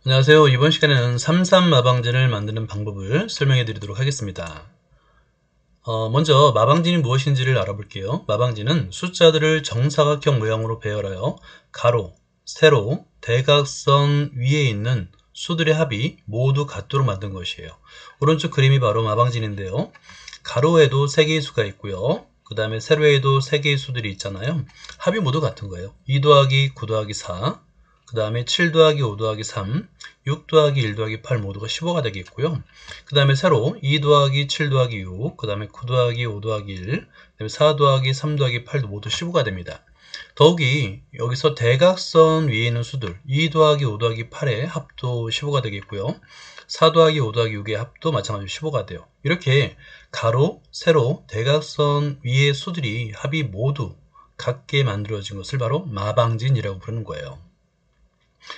안녕하세요. 이번 시간에는 삼삼마방진을 만드는 방법을 설명해 드리도록 하겠습니다. 먼저 마방진이 무엇인지를 알아볼게요. 마방진은 숫자들을 정사각형 모양으로 배열하여 가로, 세로, 대각선 위에 있는 수들의 합이 모두 같도록 만든 것이에요. 오른쪽 그림이 바로 마방진인데요. 가로에도 3개의 수가 있고요. 그 다음에 세로에도 3개의 수들이 있잖아요. 합이 모두 같은 거예요. 2 더하기 9 더하기 4, 그 다음에 7 더하기 5 더하기 3, 6 더하기 1 더하기 8 모두가 15가 되겠고요. 그 다음에 세로 2 더하기 7 더하기 6, 그 다음에 9 더하기 5 더하기 1, 그 다음에 4 더하기 3 더하기 8도 모두 15가 됩니다. 더욱이 여기서 대각선 위에 있는 수들 2 더하기 5 더하기 8의 합도 15가 되겠고요. 4 더하기 5 더하기 6의 합도 마찬가지로 15가 돼요. 이렇게 가로, 세로, 대각선 위의 수들이 합이 모두 같게 만들어진 것을 바로 마방진이라고 부르는 거예요.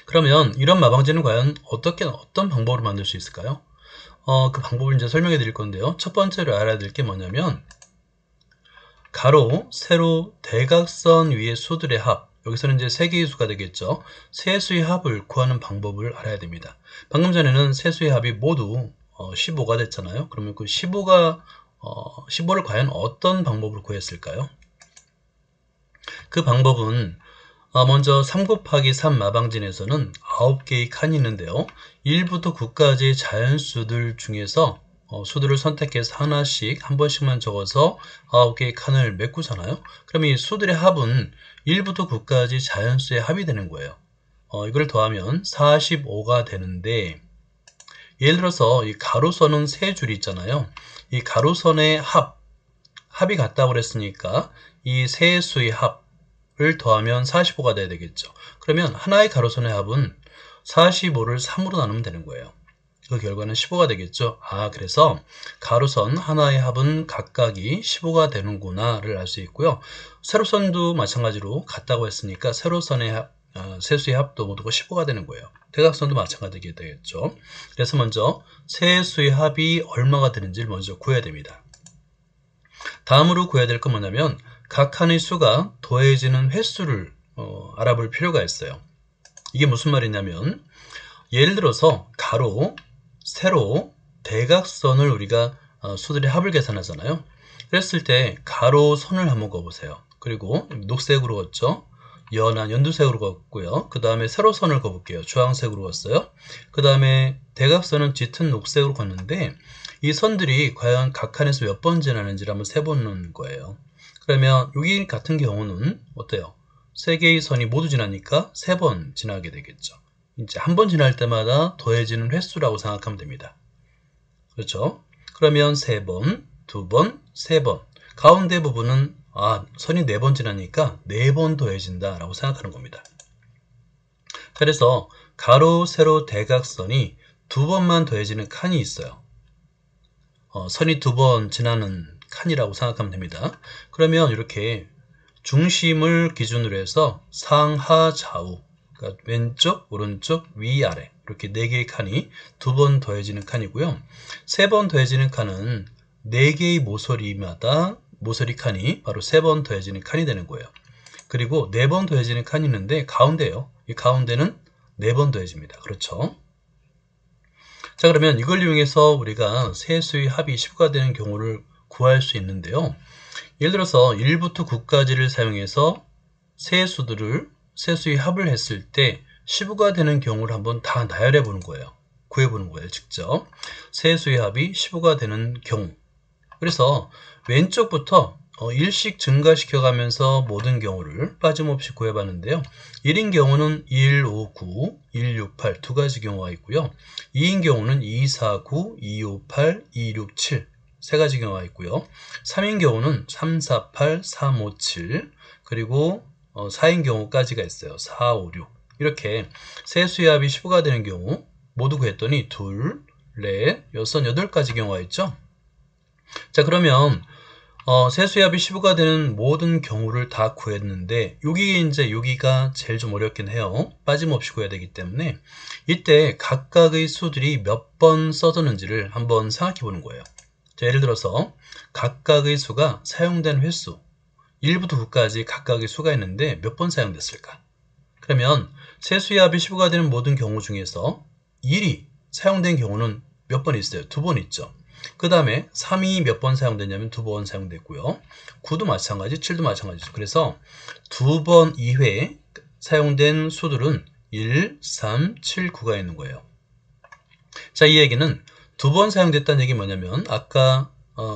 그러면 이런 마방진은 과연 어떤 방법으로 만들 수 있을까요? 그 방법을 이제 설명해 드릴 건데요. 첫 번째로 알아야 될 게 뭐냐면 가로, 세로, 대각선 위의 수들의 합, 여기서는 이제 3개의 수가 되겠죠. 세 수의 합을 구하는 방법을 알아야 됩니다. 방금 전에는 세 수의 합이 모두 15가 됐잖아요. 그러면 그 15를 과연 어떤 방법으로 구했을까요? 그 방법은 먼저 3 곱하기 3 마방진에서는 9개의 칸이 있는데요. 1부터 9까지의 자연수들 중에서 수들을 선택해서 하나씩 한 번씩만 적어서 9개의 칸을 메꾸잖아요. 그럼 이 수들의 합은 1부터 9까지 자연수의 합이 되는 거예요. 이걸 더하면 45가 되는데, 예를 들어서 이 가로선은 3줄이 있잖아요. 이 가로선의 합이 같다고 그랬으니까 이 세 수의 합을 더하면 45가 돼야 되겠죠. 그러면 하나의 가로선의 합은 45를 3으로 나누면 되는 거예요. 그 결과는 15가 되겠죠. 그래서 가로선 하나의 합은 각각이 15가 되는구나를 알 수 있고요. 세로선도 마찬가지로 같다고 했으니까 세로선의 세수의 합도 모두가 15가 되는 거예요. 대각선도 마찬가지게 되겠죠. 그래서 먼저 세수의 합이 얼마가 되는지를 먼저 구해야 됩니다. 다음으로 구해야 될 건 뭐냐면 각 칸의 수가 더해지는 횟수를 알아볼 필요가 있어요. 이게 무슨 말이냐면 예를 들어서 가로, 세로, 대각선을 우리가 수들의 합을 계산하잖아요. 그랬을 때 가로선을 한번 그어보세요. 그리고 녹색으로 그었죠. 연한 연두색으로 그었고요. 그 다음에 세로선을 그어볼게요. 주황색으로 그었어요. 그 다음에 대각선은 짙은 녹색으로 그었는데 이 선들이 과연 각 칸에서 몇 번 지나는지를 한번 세보는 거예요. 그러면 여기 같은 경우는 어때요? 3개의 선이 모두 지나니까 3번 지나게 되겠죠. 이제 한 번 지날 때마다 더해지는 횟수라고 생각하면 됩니다. 그렇죠? 그러면 3번, 2번, 3번. 가운데 부분은 선이 4번 지나니까 4번 더해진다 라고 생각하는 겁니다. 그래서 가로, 세로, 대각선이 2번만 더해지는 칸이 있어요. 선이 2번 지나는 칸이라고 생각하면 됩니다. 그러면 이렇게 중심을 기준으로 해서 상하 좌우, 그러니까 왼쪽, 오른쪽, 위아래 이렇게 4개의 칸이 2번 더해지는 칸이고요. 3번 더해지는 칸은 4개의 모서리 칸이 바로 3번 더해지는 칸이 되는 거예요. 그리고 4번 더해지는 칸이 있는데 가운데요. 이 가운데는 4번 더해집니다. 그렇죠? 자, 그러면 이걸 이용해서 우리가 세수의 합이 15가 되는 경우를 구할 수 있는데요. 예를 들어서 1부터 9까지를 사용해서 세수의 합을 했을 때 15가 되는 경우를 한번 다 나열해 보는 거예요. 구해보는 거예요. 직접. 세수의 합이 15가 되는 경우. 그래서 왼쪽부터 1씩 증가시켜가면서 모든 경우를 빠짐없이 구해봤는데요. 1인 경우는 1, 5, 9, 1, 6, 8 두 가지 경우가 있고요. 2인 경우는 2, 4, 9, 2, 5, 8, 2, 6, 7 세 가지 경우가 있고요. 3인 경우는 3, 4, 8, 3, 5, 7 그리고 4인 경우까지가 있어요. 4, 5, 6 이렇게 세수의 합이 15가 되는 경우 모두 구했더니 2, 4, 6, 8가지 경우가 있죠. 자, 그러면 세수의 합이 15가 되는 모든 경우를 다 구했는데 여기가 제일 좀 어렵긴 해요. 빠짐없이 구해야 되기 때문에 이때 각각의 수들이 몇 번 써졌는지를 한번 생각해 보는 거예요. 자, 예를 들어서 각각의 수가 사용된 횟수 1부터 9까지 각각의 수가 있는데 몇 번 사용됐을까? 그러면 세수의 합이 15가 되는 모든 경우 중에서 1이 사용된 경우는 몇 번 있어요? 2번 있죠. 그 다음에 3이 몇 번 사용됐냐면 2번 사용됐고요. 9도 마찬가지, 7도 마찬가지죠. 그래서 2번 이외에 사용된 수들은 1, 3, 7, 9가 있는 거예요. 자, 이 얘기는 2번 사용됐다는 얘기 뭐냐면 아까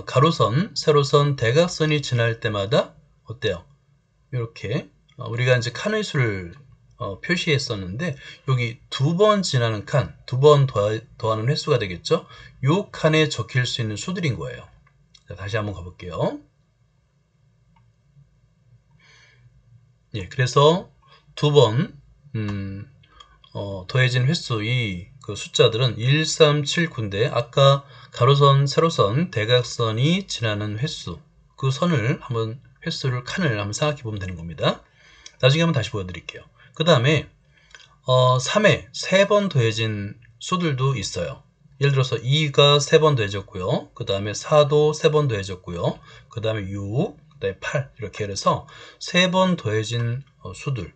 가로선, 세로선, 대각선이 지날 때마다 어때요? 이렇게 우리가 이제 칸의 수를 표시했었는데 여기 2번 지나는 칸, 2번 더하는 횟수가 되겠죠? 요 칸에 적힐 수 있는 수들인 거예요. 자, 다시 한번 가볼게요. 예, 그래서 2번 더해진 횟수 그 숫자들은 1, 3, 7, 9인데 아까 가로선, 세로선, 대각선이 지나는 횟수 그 선을 한번 횟수를 칸을 한번 생각해 보면 되는 겁니다. 나중에 한번 다시 보여드릴게요. 그 다음에 3에 3번 더해진 수들도 있어요. 예를 들어서 2가 3번 더해졌고요. 그 다음에 4도 3번 더해졌고요. 그 다음에 6, 그 다음에 8 이렇게 해서 3번 더해진 수들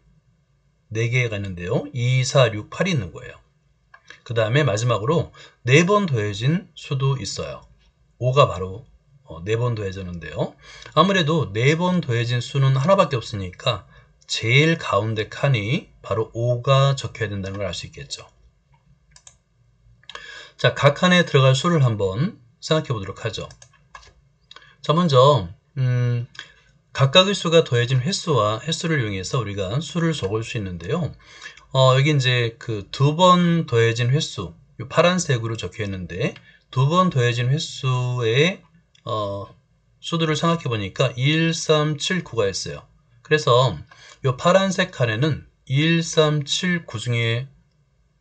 4개가 있는데요. 2, 4, 6, 8이 있는 거예요. 그 다음에 마지막으로 4번 더해진 수도 있어요. 5가 바로 4번 더해졌는데요. 아무래도 4번 더해진 수는 하나밖에 없으니까 제일 가운데 칸이 바로 5가 적혀야 된다는 걸 알 수 있겠죠. 자, 각 칸에 들어갈 수를 한번 생각해 보도록 하죠. 자, 먼저 각각의 수가 더해진 횟수와 횟수를 이용해서 우리가 수를 적을 수 있는데요. 여기 이제 그 2번 더해진 횟수, 이 파란색으로 적혀 있는데 2번 더해진 횟수의 수들을 생각해 보니까 1, 3, 7, 9가 있어요. 그래서 이 파란색 칸에는 1, 3, 7, 9 중에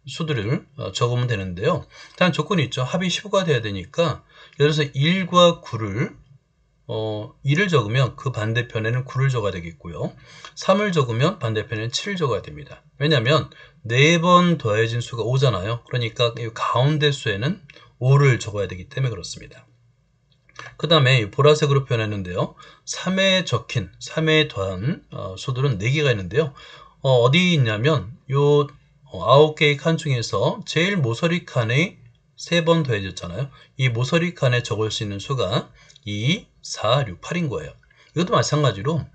수들을 적으면 되는데요. 단 조건이 있죠. 합이 15가 돼야 되니까 예를 들어서 1과 9를 2를 적으면 그 반대편에는 9를 적어야 되겠고요. 3을 적으면 반대편에는 7을 적어야 됩니다. 왜냐하면 4번 더해진 수가 5잖아요. 그러니까 이 가운데 수에는 5를 적어야 되기 때문에 그렇습니다. 그 다음에 보라색으로 표현했는데요. 3에 더한 수들은 4개가 있는데요. 어디 있냐면 요 9개의 칸 중에서 제일 모서리 칸에 3번 더해졌잖아요. 이 모서리 칸에 적을 수 있는 수가 2, 4, 6, 8인 거예요. 이것도 마찬가지로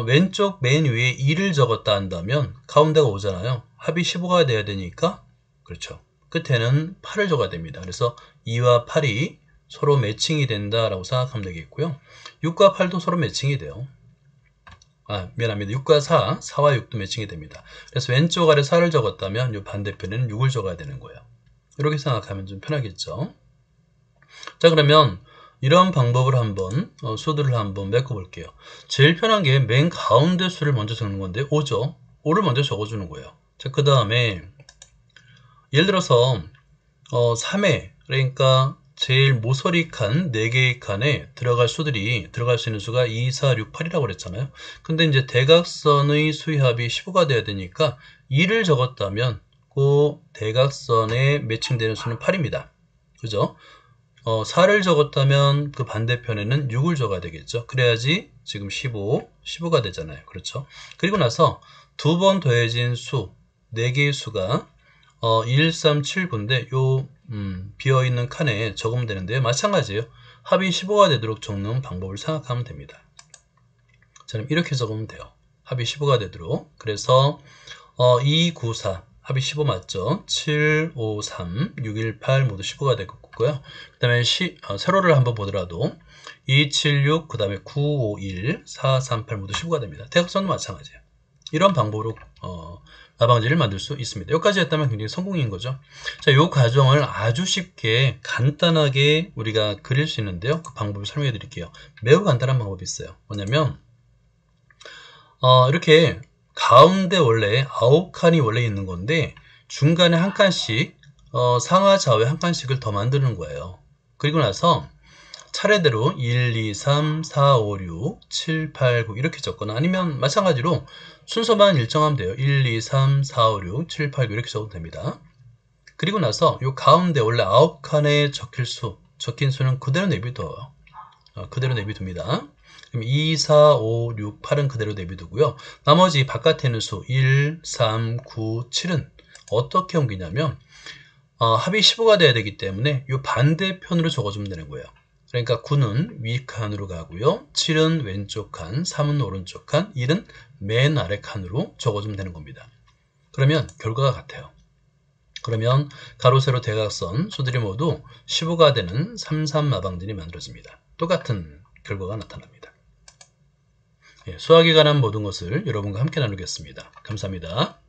왼쪽 맨 위에 2를 적었다 한다면 가운데가 5잖아요. 합이 15가 돼야 되니까 그렇죠. 끝에는 8을 적어야 됩니다. 그래서 2와 8이 서로 매칭이 된다라고 생각하면 되겠고요. 6과 8도 서로 매칭이 돼요. 미안합니다. 6과 4와 6도 매칭이 됩니다. 그래서 왼쪽 아래 4를 적었다면 이 반대편에는 6을 적어야 되는 거예요. 이렇게 생각하면 좀 편하겠죠. 자, 그러면 이런 방법을 한번 수들을 한번 메꿔 볼게요. 제일 편한 게 맨 가운데 수를 먼저 적는 건데 5죠. 5를 먼저 적어주는 거예요. 자, 그 다음에 예를 들어서 3회 그러니까 제일 모서리 칸 4개의 칸에 들어갈 수 있는 수가 2, 4, 6, 8이라고 그랬잖아요. 근데 이제 대각선의 수합이 15가 돼야 되니까 2를 적었다면 그 대각선에 매칭되는 수는 8입니다. 그죠? 4를 적었다면 그 반대편에는 6을 적어야 되겠죠. 그래야지 지금 15가 되잖아요. 그렇죠? 그리고 나서 2번 더해진 수, 4개의 수가 1, 3, 7, 9인데 요 비어있는 칸에 적으면 되는데요. 마찬가지예요. 합이 15가 되도록 적는 방법을 생각하면 됩니다. 자, 그럼 이렇게 적으면 돼요. 합이 15가 되도록. 그래서 2, 9, 4 합이 15 맞죠? 7, 5, 3, 6, 1, 8 모두 15가 되고요. 그 다음에 세로를 한번 보더라도 2, 7, 6, 그 다음에 9, 5, 1, 4, 3, 8 모두 15가 됩니다. 대각선도 마찬가지예요. 이런 방법으로 마방지를 만들 수 있습니다. 여기까지 했다면 굉장히 성공인 거죠. 자, 이 과정을 아주 쉽게 간단하게 우리가 그릴 수 있는데요. 그 방법을 설명해 드릴게요. 매우 간단한 방법이 있어요. 뭐냐면 이렇게 가운데 원래 9칸이 원래 있는 건데 중간에 한 칸씩 상하 좌우에 한 칸씩을 더 만드는 거예요. 그리고 나서 차례대로 1, 2, 3, 4, 5, 6, 7, 8, 9 이렇게 적거나 아니면 마찬가지로 순서만 일정하면 돼요. 1, 2, 3, 4, 5, 6, 7, 8, 9 이렇게 적어도 됩니다. 그리고 나서 이 가운데 원래 9칸에 적힌 수는 그대로 내비둬요. 그대로 내비둡니다. 그럼 2, 4, 5, 6, 8은 그대로 내비두고요. 나머지 바깥에 있는 수 1, 3, 9, 7은 어떻게 옮기냐면 합이 15가 돼야 되기 때문에 이 반대편으로 적어주면 되는 거예요. 그러니까 9는 위 칸으로 가고요. 7은 왼쪽 칸, 3은 오른쪽 칸, 1은 맨 아래 칸으로 적어주면 되는 겁니다. 그러면 결과가 같아요. 그러면 가로, 세로, 대각선 수들이 모두 15가 되는 33마방진이 만들어집니다. 똑같은 결과가 나타납니다. 수학에 관한 모든 것을 여러분과 함께 나누겠습니다. 감사합니다.